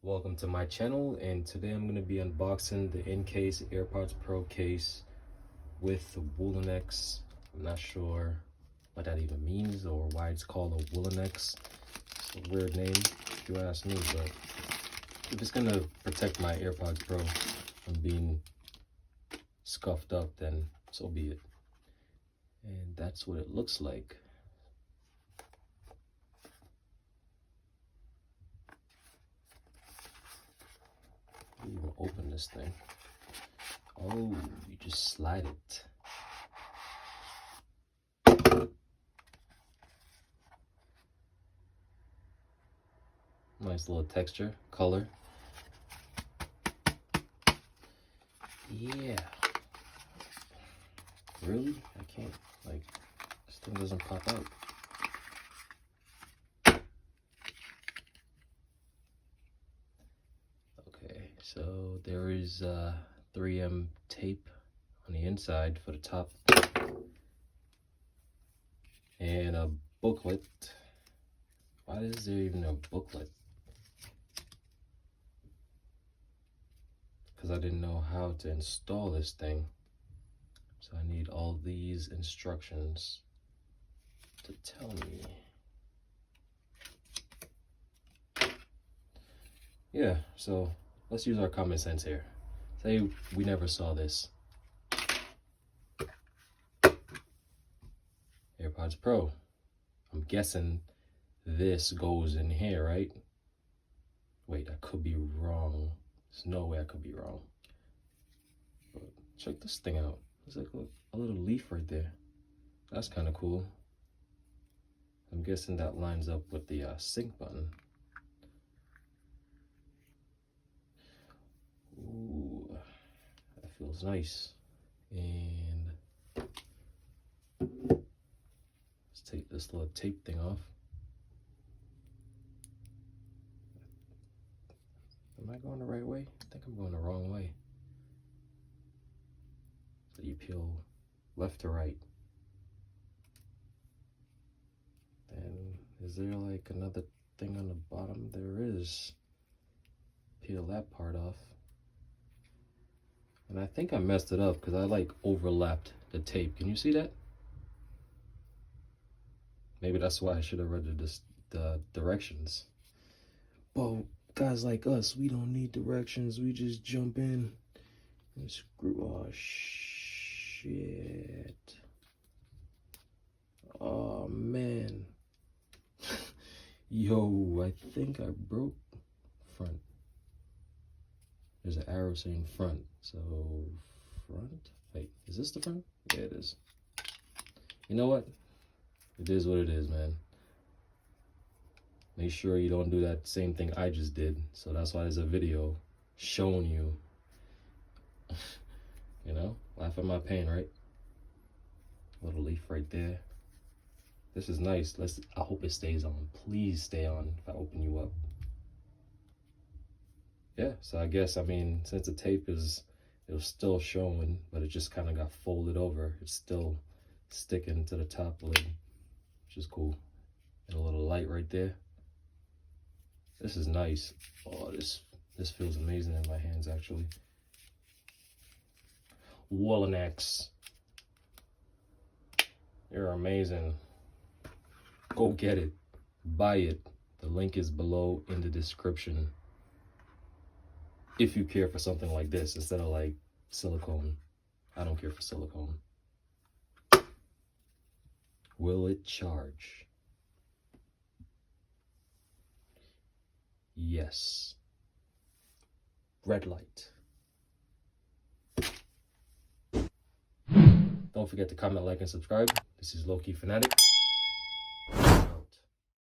Welcome to my channel, and today I'm going to be unboxing the Incase Airpods Pro case with the Woolenex. I'm not sure what that even means or why it's called a Woolenex. It's a weird name if you ask me, but if it's going to protect my Airpods Pro from being scuffed up, then so be it. And that's what it looks like. Even open this thing. Oh, you just slide it. Nice little texture, color. Yeah. Really? I can't, like, this thing doesn't pop out. So there is 3M tape on the inside for the top and a booklet. Why is there even a booklet? Because I didn't know how to install this thing. So I need all these instructions to tell me. Yeah, so let's use our common sense here. Say we never saw this. Airpods Pro. I'm guessing this goes in here, right? Wait, I could be wrong. There's no way I could be wrong. But check this thing out. There's like a little leaf right there. That's kind of cool. I'm guessing that lines up with the sync button. Ooh, that feels nice. And let's take this little tape thing off. Am I going the right way? I think I'm going the wrong way. So you peel left to right. Then is there like another thing on the bottom? There is. Peel that part off. And I think I messed it up because I like overlapped the tape. Can you see that? Maybe that's why I should have read the directions. But guys like us, we don't need directions. We just jump in and screw. Oh, shit. Oh, man. Yo, I think I broke front. There's an arrow saying front. So, front? Wait, is this the front? Yeah, it is. You know what? It is what it is, man. Make sure you don't do that same thing I just did. So that's why there's a video showing you. You know, laugh at my pain, right? Little leaf right there. This is nice. I hope it stays on. Please stay on if I open you up. Yeah, so I guess, I mean, since the tape it was still showing, but it just kind of got folded over. It's still sticking to the top lid, which is cool. And a little light right there. This is nice. Oh, this feels amazing in my hands, actually. Woolenex. You're amazing. Go get it. Buy it. The link is below in the description. If you care for something like this instead of like silicone. I don't care for silicone. Will it charge? Yes. Red light. Don't forget to comment, like, and subscribe. This is Low-Key Fanatic.